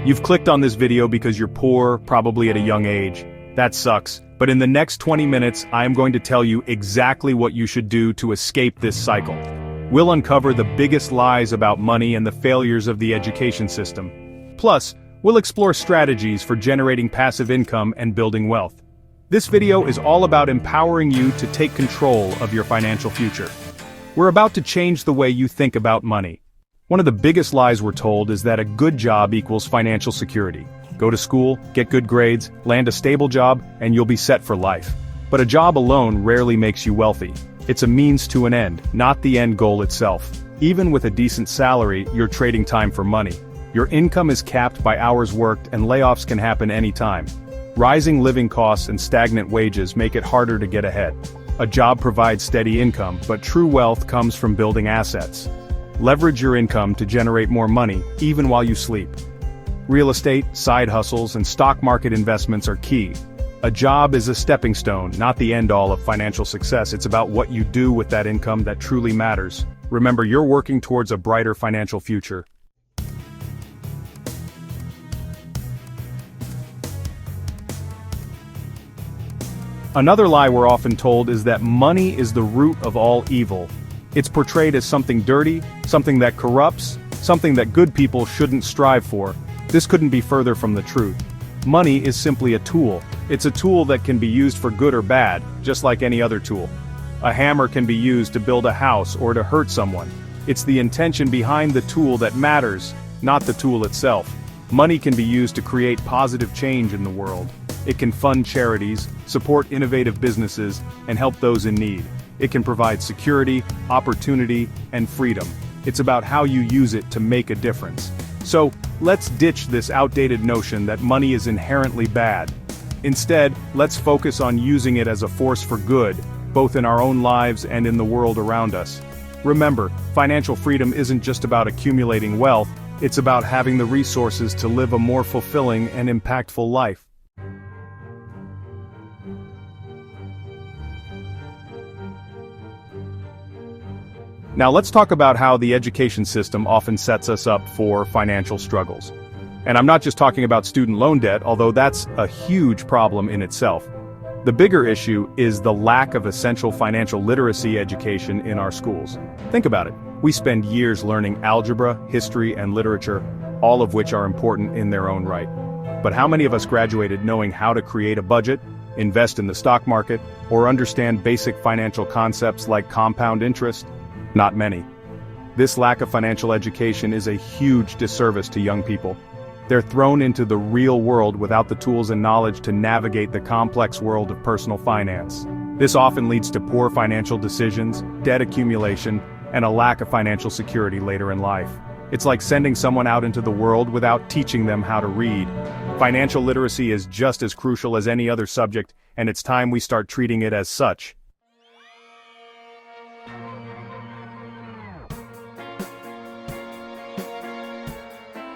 You've clicked on this video because you're poor, probably at a young age. That sucks. But in the next 20 minutes, I am going to tell you exactly what you should do to escape this cycle. We'll uncover the biggest lies about money and the failures of the education system. Plus, we'll explore strategies for generating passive income and building wealth. This video is all about empowering you to take control of your financial future. We're about to change the way you think about money. One of the biggest lies we're told is that a good job equals financial security. Go to school, get good grades, land a stable job, and you'll be set for life. But a job alone rarely makes you wealthy. It's a means to an end, not the end goal itself. Even with a decent salary, you're trading time for money. Your income is capped by hours worked, and layoffs can happen anytime. Rising living costs and stagnant wages make it harder to get ahead. A job provides steady income, but true wealth comes from building assets. Leverage your income to generate more money, even while you sleep. Real estate, side hustles, and stock market investments are key. A job is a stepping stone, not the end-all of financial success. It's about what you do with that income that truly matters. Remember, you're working towards a brighter financial future. Another lie we're often told is that money is the root of all evil. It's portrayed as something dirty, something that corrupts, something that good people shouldn't strive for. This couldn't be further from the truth. Money is simply a tool. It's a tool that can be used for good or bad, just like any other tool. A hammer can be used to build a house or to hurt someone. It's the intention behind the tool that matters, not the tool itself. Money can be used to create positive change in the world. It can fund charities, support innovative businesses, and help those in need. It can provide security, opportunity, and freedom. It's about how you use it to make a difference. So, let's ditch this outdated notion that money is inherently bad. Instead, let's focus on using it as a force for good, both in our own lives and in the world around us. Remember, financial freedom isn't just about accumulating wealth, it's about having the resources to live a more fulfilling and impactful life. Now let's talk about how the education system often sets us up for financial struggles. And I'm not just talking about student loan debt, although that's a huge problem in itself. The bigger issue is the lack of essential financial literacy education in our schools. Think about it. We spend years learning algebra, history, and literature, all of which are important in their own right. But how many of us graduated knowing how to create a budget, invest in the stock market, or understand basic financial concepts like compound interest? Not many. This lack of financial education is a huge disservice to young people. They're thrown into the real world without the tools and knowledge to navigate the complex world of personal finance. This often leads to poor financial decisions, debt accumulation, and a lack of financial security later in life. It's like sending someone out into the world without teaching them how to read. Financial literacy is just as crucial as any other subject, and it's time we start treating it as such.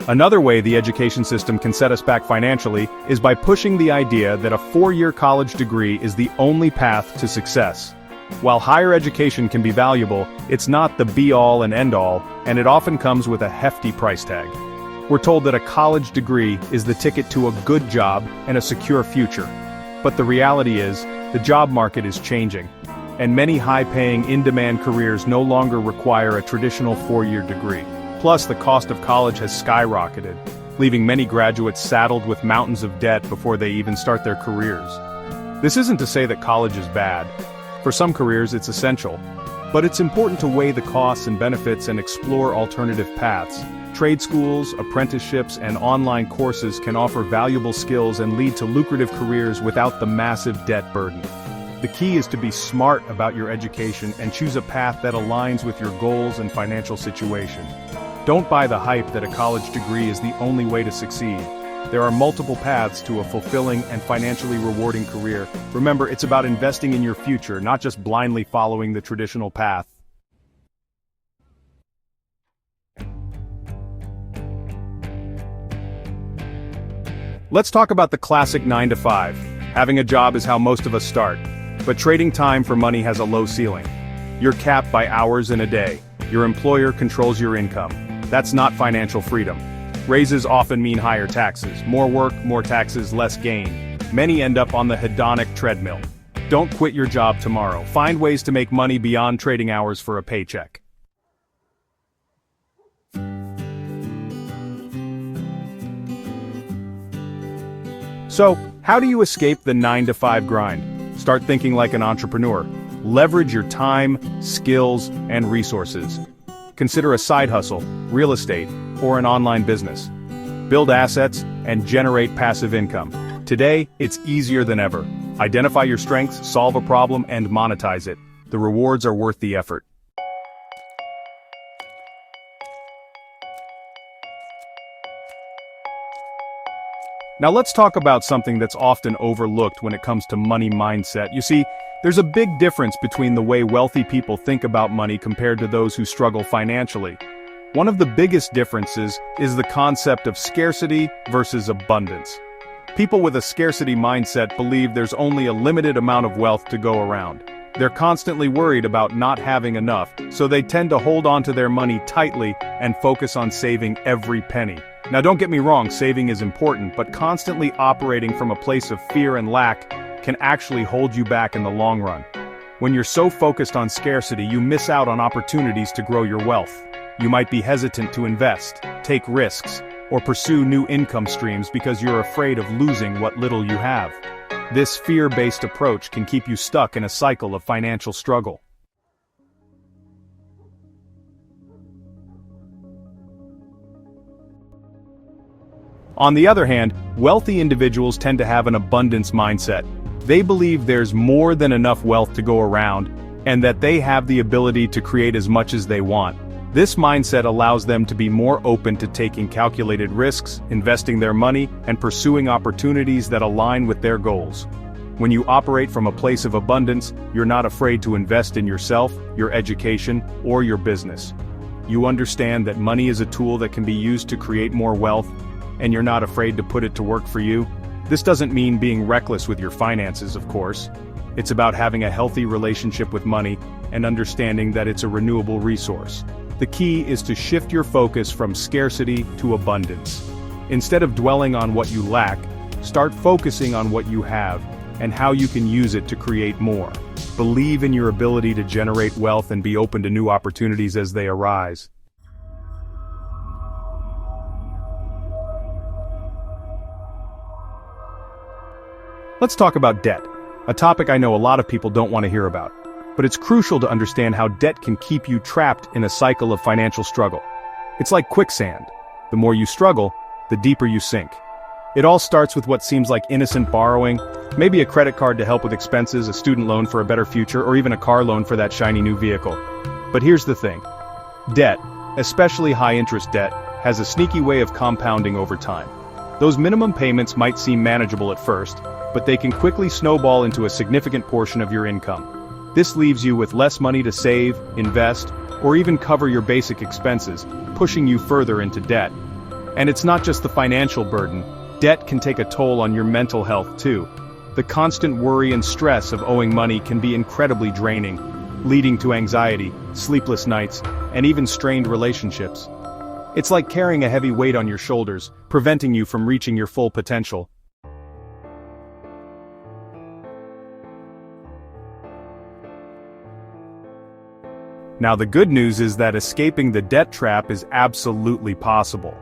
Another way the education system can set us back financially is by pushing the idea that a 4-year college degree is the only path to success. While higher education can be valuable, it's not the be-all and end-all, and it often comes with a hefty price tag. We're told that a college degree is the ticket to a good job and a secure future. But the reality is, the job market is changing, and many high-paying, in-demand careers no longer require a traditional 4-year degree. Plus, the cost of college has skyrocketed, leaving many graduates saddled with mountains of debt before they even start their careers. This isn't to say that college is bad. For some careers, it's essential. But it's important to weigh the costs and benefits and explore alternative paths. Trade schools, apprenticeships, and online courses can offer valuable skills and lead to lucrative careers without the massive debt burden. The key is to be smart about your education and choose a path that aligns with your goals and financial situation. Don't buy the hype that a college degree is the only way to succeed. There are multiple paths to a fulfilling and financially rewarding career. Remember, it's about investing in your future, not just blindly following the traditional path. Let's talk about the classic 9-to-5. Having a job is how most of us start. But trading time for money has a low ceiling. You're capped by hours in a day. Your employer controls your income. That's not financial freedom. Raises often mean higher taxes. More work, more taxes, less gain. Many end up on the hedonic treadmill. Don't quit your job tomorrow. Find ways to make money beyond trading hours for a paycheck. So, how do you escape the 9-to-5 grind? Start thinking like an entrepreneur. Leverage your time, skills, and resources. Consider a side hustle, real estate, or an online business. Build assets and generate passive income. Today, it's easier than ever. Identify your strengths, solve a problem, and monetize it. The rewards are worth the effort. Now let's talk about something that's often overlooked when it comes to money mindset. You see, there's a big difference between the way wealthy people think about money compared to those who struggle financially. One of the biggest differences is the concept of scarcity versus abundance. People with a scarcity mindset believe there's only a limited amount of wealth to go around. They're constantly worried about not having enough, so they tend to hold on to their money tightly and focus on saving every penny. Now don't get me wrong, saving is important, but constantly operating from a place of fear and lack can actually hold you back in the long run. When you're so focused on scarcity, you miss out on opportunities to grow your wealth. You might be hesitant to invest, take risks, or pursue new income streams because you're afraid of losing what little you have. This fear-based approach can keep you stuck in a cycle of financial struggle. On the other hand, wealthy individuals tend to have an abundance mindset. They believe there's more than enough wealth to go around, and that they have the ability to create as much as they want. This mindset allows them to be more open to taking calculated risks, investing their money, and pursuing opportunities that align with their goals. When you operate from a place of abundance, you're not afraid to invest in yourself, your education, or your business. You understand that money is a tool that can be used to create more wealth, and you're not afraid to put it to work for you. This doesn't mean being reckless with your finances, of course. It's about having a healthy relationship with money and understanding that it's a renewable resource. The key is to shift your focus from scarcity to abundance. Instead of dwelling on what you lack, start focusing on what you have and how you can use it to create more. Believe in your ability to generate wealth and be open to new opportunities as they arise. Let's talk about debt, a topic I know a lot of people don't want to hear about. But it's crucial to understand how debt can keep you trapped in a cycle of financial struggle. It's like quicksand. The more you struggle, the deeper you sink. It all starts with what seems like innocent borrowing, maybe a credit card to help with expenses, a student loan for a better future, or even a car loan for that shiny new vehicle. But here's the thing. Debt, especially high-interest debt, has a sneaky way of compounding over time. Those minimum payments might seem manageable at first, but they can quickly snowball into a significant portion of your income. This leaves you with less money to save, invest, or even cover your basic expenses, pushing you further into debt. And it's not just the financial burden. Debt can take a toll on your mental health too. The constant worry and stress of owing money can be incredibly draining, leading to anxiety, sleepless nights, and even strained relationships. It's like carrying a heavy weight on your shoulders, preventing you from reaching your full potential. Now the good news is that escaping the debt trap is absolutely possible.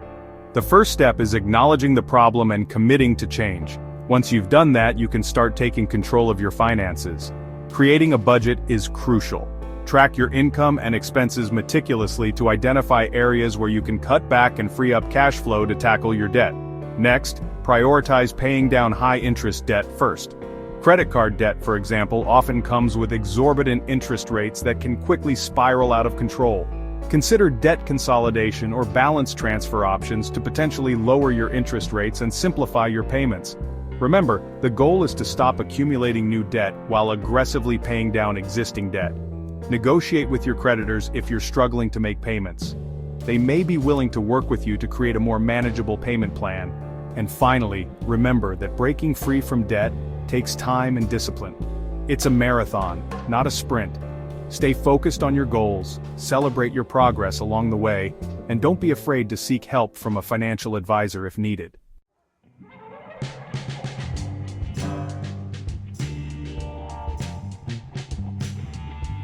The first step is acknowledging the problem and committing to change. Once you've done that, you can start taking control of your finances. Creating a budget is crucial. Track your income and expenses meticulously to identify areas where you can cut back and free up cash flow to tackle your debt. Next, prioritize paying down high-interest debt first. Credit card debt, for example, often comes with exorbitant interest rates that can quickly spiral out of control. Consider debt consolidation or balance transfer options to potentially lower your interest rates and simplify your payments. Remember, the goal is to stop accumulating new debt while aggressively paying down existing debt. Negotiate with your creditors if you're struggling to make payments. They may be willing to work with you to create a more manageable payment plan. And finally, remember that breaking free from debt takes time and discipline. It's a marathon, not a sprint. Stay focused on your goals, celebrate your progress along the way, and don't be afraid to seek help from a financial advisor if needed.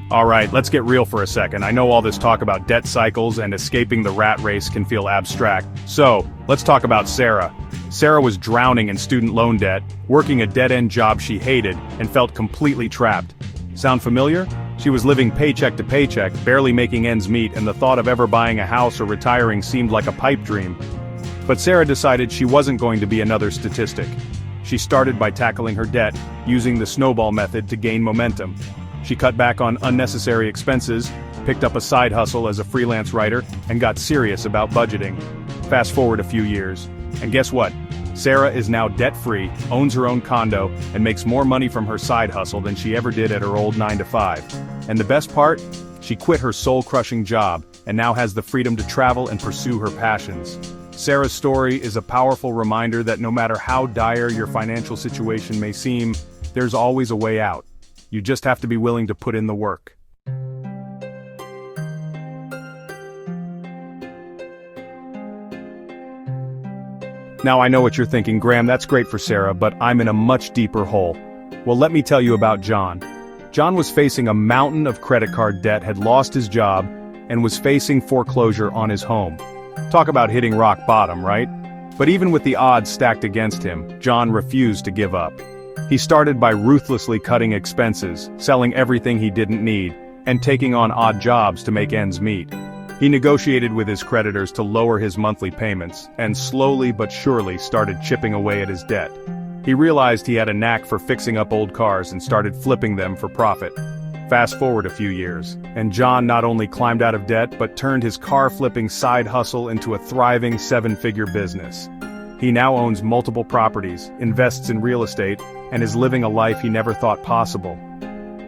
Alright, let's get real for a second. I know all this talk about debt cycles and escaping the rat race can feel abstract. So, let's talk about Sarah. Sarah was drowning in student loan debt, working a dead-end job she hated, and felt completely trapped. Sound familiar? She was living paycheck to paycheck, barely making ends meet, and the thought of ever buying a house or retiring seemed like a pipe dream. But Sarah decided she wasn't going to be another statistic. She started by tackling her debt, using the snowball method to gain momentum. She cut back on unnecessary expenses, picked up a side hustle as a freelance writer, and got serious about budgeting. Fast forward a few years, and guess what? Sarah is now debt-free, owns her own condo, and makes more money from her side hustle than she ever did at her old 9-to-5. And the best part? She quit her soul-crushing job, and now has the freedom to travel and pursue her passions. Sarah's story is a powerful reminder that no matter how dire your financial situation may seem, there's always a way out. You just have to be willing to put in the work. Now I know what you're thinking, Graham, that's great for Sarah, but I'm in a much deeper hole. Well, let me tell you about John. John was facing a mountain of credit card debt, had lost his job, and was facing foreclosure on his home. Talk about hitting rock bottom, right? But even with the odds stacked against him, John refused to give up. He started by ruthlessly cutting expenses, selling everything he didn't need, and taking on odd jobs to make ends meet. He negotiated with his creditors to lower his monthly payments, and slowly but surely started chipping away at his debt. He realized he had a knack for fixing up old cars and started flipping them for profit. Fast forward a few years, and John not only climbed out of debt but turned his car-flipping side hustle into a thriving 7-figure business. He now owns multiple properties, invests in real estate, and is living a life he never thought possible.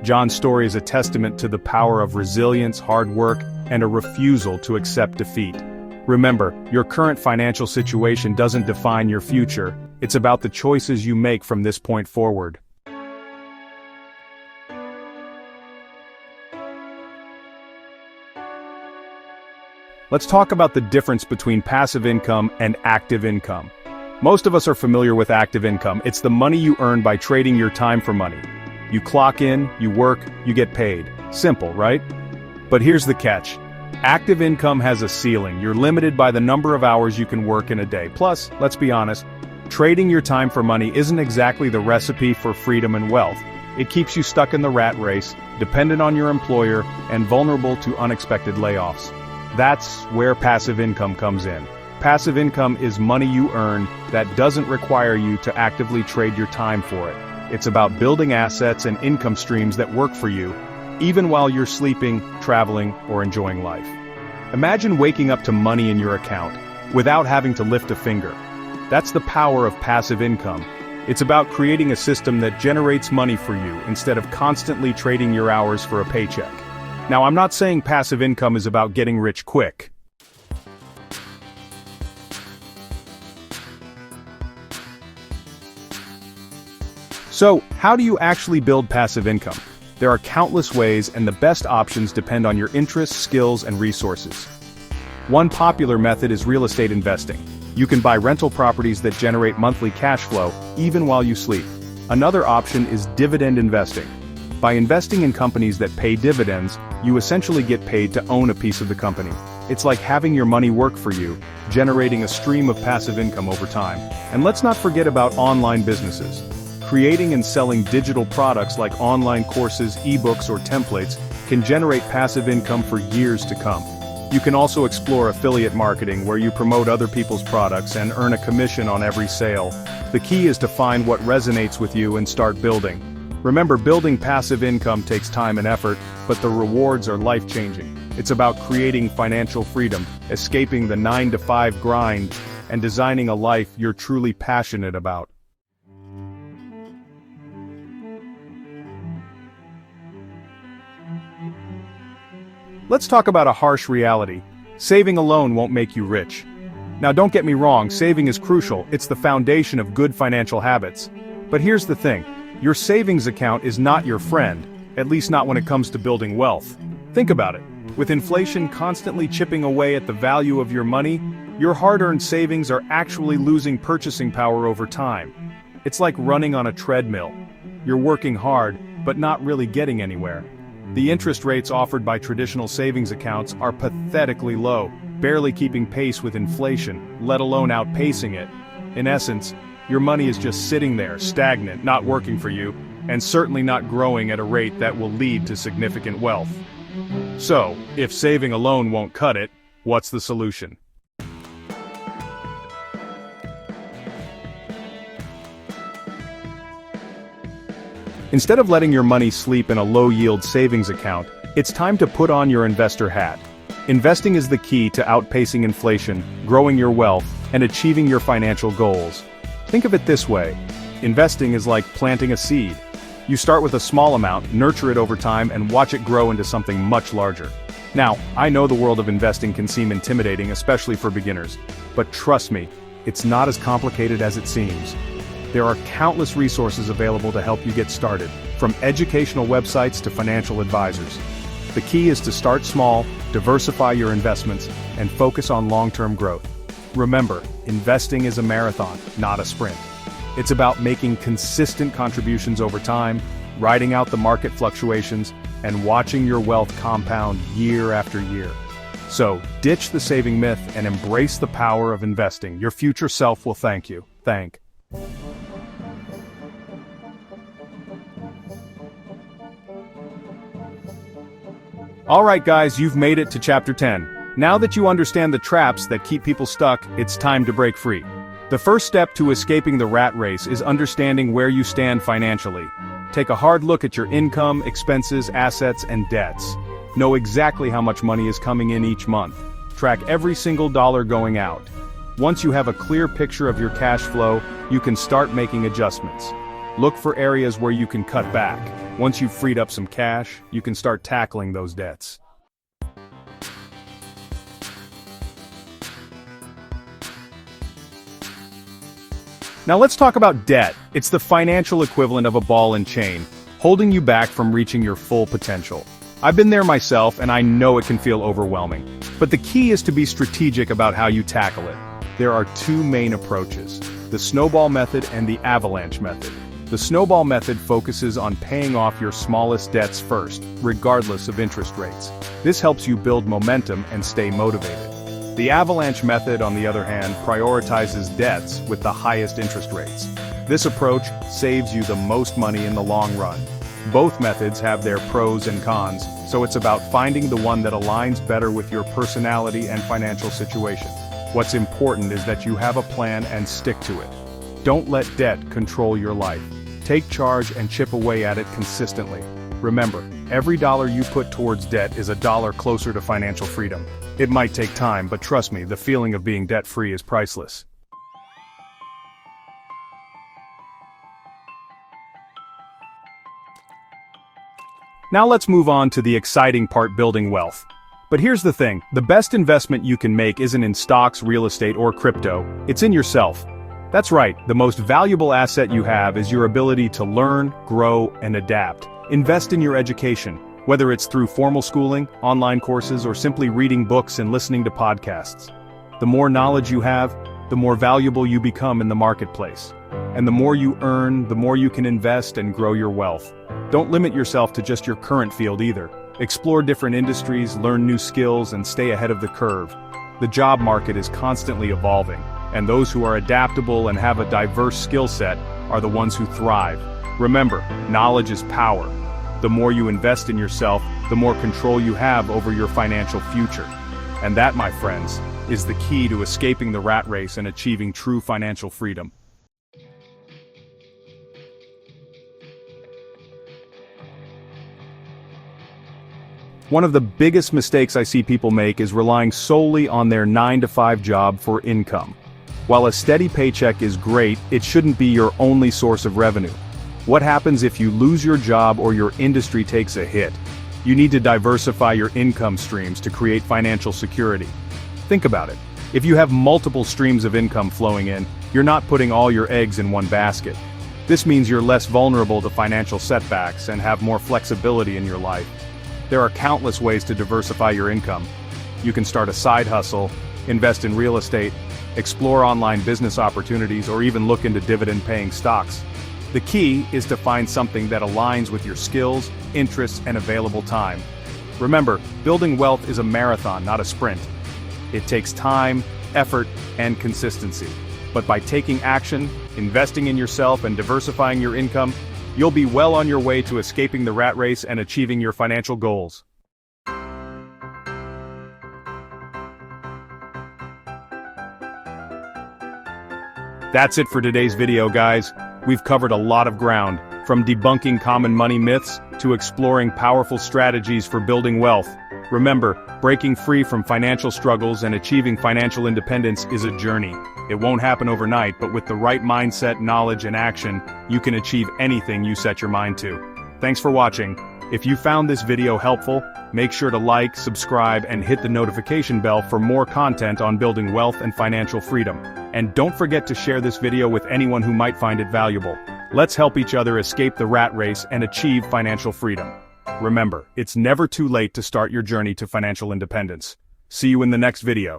John's story is a testament to the power of resilience, hard work, and a refusal to accept defeat. Remember, your current financial situation doesn't define your future. It's about the choices you make from this point forward. Let's talk about the difference between passive income and active income. Most of us are familiar with active income. It's the money you earn by trading your time for money. You clock in, you work, you get paid. Simple, right? But here's the catch. Active income has a ceiling. You're limited by the number of hours you can work in a day. Plus, let's be honest, trading your time for money isn't exactly the recipe for freedom and wealth. It keeps you stuck in the rat race, dependent on your employer, and vulnerable to unexpected layoffs. That's where passive income comes in. Passive income is money you earn that doesn't require you to actively trade your time for it. It's about building assets and income streams that work for you, even while you're sleeping, traveling, or enjoying life. Imagine waking up to money in your account, without having to lift a finger. That's the power of passive income. It's about creating a system that generates money for you instead of constantly trading your hours for a paycheck. Now, I'm not saying passive income is about getting rich quick. So, how do you actually build passive income? There are countless ways, and the best options depend on your interests, skills, and resources. One popular method is real estate investing. You can buy rental properties that generate monthly cash flow, even while you sleep. Another option is dividend investing. By investing in companies that pay dividends, you essentially get paid to own a piece of the company. It's like having your money work for you, generating a stream of passive income over time. And let's not forget about online businesses. Creating and selling digital products like online courses, ebooks, or templates can generate passive income for years to come. You can also explore affiliate marketing, where you promote other people's products and earn a commission on every sale. The key is to find what resonates with you and start building. Remember, building passive income takes time and effort, but the rewards are life-changing. It's about creating financial freedom, escaping the 9-to-5 grind, and designing a life you're truly passionate about. Let's talk about a harsh reality. Saving alone won't make you rich. Now, don't get me wrong, saving is crucial. It's the foundation of good financial habits. But here's the thing. Your savings account is not your friend, at least not when it comes to building wealth. Think about it. With inflation constantly chipping away at the value of your money, your hard-earned savings are actually losing purchasing power over time. It's like running on a treadmill. You're working hard, but not really getting anywhere. The interest rates offered by traditional savings accounts are pathetically low, barely keeping pace with inflation, let alone outpacing it. In essence, your money is just sitting there, stagnant, not working for you, and certainly not growing at a rate that will lead to significant wealth. So, if saving alone won't cut it, what's the solution? Instead of letting your money sleep in a low-yield savings account, it's time to put on your investor hat. Investing is the key to outpacing inflation, growing your wealth, and achieving your financial goals. Think of it this way. Investing is like planting a seed. You start with a small amount, nurture it over time, and watch it grow into something much larger. Now, I know the world of investing can seem intimidating, especially for beginners. But trust me, it's not as complicated as it seems. There are countless resources available to help you get started, from educational websites to financial advisors. The key is to start small, diversify your investments, and focus on long-term growth. Remember, investing is a marathon, not a sprint. It's about making consistent contributions over time, riding out the market fluctuations, and watching your wealth compound year after year. So, ditch the saving myth and embrace the power of investing. Your future self will thank you. Alright guys, you've made it to chapter 10. Now that you understand the traps that keep people stuck, it's time to break free. The first step to escaping the rat race is understanding where you stand financially. Take a hard look at your income, expenses, assets, and debts. Know exactly how much money is coming in each month. Track every single dollar going out. Once you have a clear picture of your cash flow, you can start making adjustments. Look for areas where you can cut back. Once you've freed up some cash, you can start tackling those debts. Now let's talk about debt. It's the financial equivalent of a ball and chain, holding you back from reaching your full potential. I've been there myself, and I know it can feel overwhelming. But the key is to be strategic about how you tackle it. There are two main approaches: the snowball method and the avalanche method. The snowball method focuses on paying off your smallest debts first, regardless of interest rates. This helps you build momentum and stay motivated. The avalanche method, on the other hand, prioritizes debts with the highest interest rates. This approach saves you the most money in the long run. Both methods have their pros and cons, so it's about finding the one that aligns better with your personality and financial situation. What's important is that you have a plan and stick to it. Don't let debt control your life. Take charge and chip away at it consistently. Remember, every dollar you put towards debt is a dollar closer to financial freedom. It might take time, but trust me, the feeling of being debt-free is priceless. Now let's move on to the exciting part: building wealth. But here's the thing, the best investment you can make isn't in stocks, real estate, or crypto, it's in yourself. That's right, the most valuable asset you have is your ability to learn, grow, and adapt. Invest in your education, whether it's through formal schooling, online courses, or simply reading books and listening to podcasts. The more knowledge you have, the more valuable you become in the marketplace. And the more you earn, the more you can invest and grow your wealth. Don't limit yourself to just your current field either. Explore different industries, learn new skills, and stay ahead of the curve. The job market is constantly evolving, and those who are adaptable and have a diverse skill set are the ones who thrive. Remember, knowledge is power. The more you invest in yourself, the more control you have over your financial future. And that, my friends, is the key to escaping the rat race and achieving true financial freedom. One of the biggest mistakes I see people make is relying solely on their 9-to-5 job for income. While a steady paycheck is great, it shouldn't be your only source of revenue. What happens if you lose your job or your industry takes a hit? You need to diversify your income streams to create financial security. Think about it. If you have multiple streams of income flowing in, you're not putting all your eggs in one basket. This means you're less vulnerable to financial setbacks and have more flexibility in your life. There are countless ways to diversify your income. You can start a side hustle, invest in real estate, explore online business opportunities, or even look into dividend-paying stocks. The key is to find something that aligns with your skills, interests, and available time. Remember, building wealth is a marathon, not a sprint. It takes time, effort, and consistency. But by taking action, investing in yourself, and diversifying your income, you'll be well on your way to escaping the rat race and achieving your financial goals. That's it for today's video, guys. We've covered a lot of ground, from debunking common money myths to exploring powerful strategies for building wealth. Remember, breaking free from financial struggles and achieving financial independence is a journey. It won't happen overnight, but with the right mindset, knowledge, and action, you can achieve anything you set your mind to. Thanks for watching. If you found this video helpful, make sure to like, subscribe, and hit the notification bell for more content on building wealth and financial freedom. And don't forget to share this video with anyone who might find it valuable. Let's help each other escape the rat race and achieve financial freedom. Remember, it's never too late to start your journey to financial independence. See you in the next video.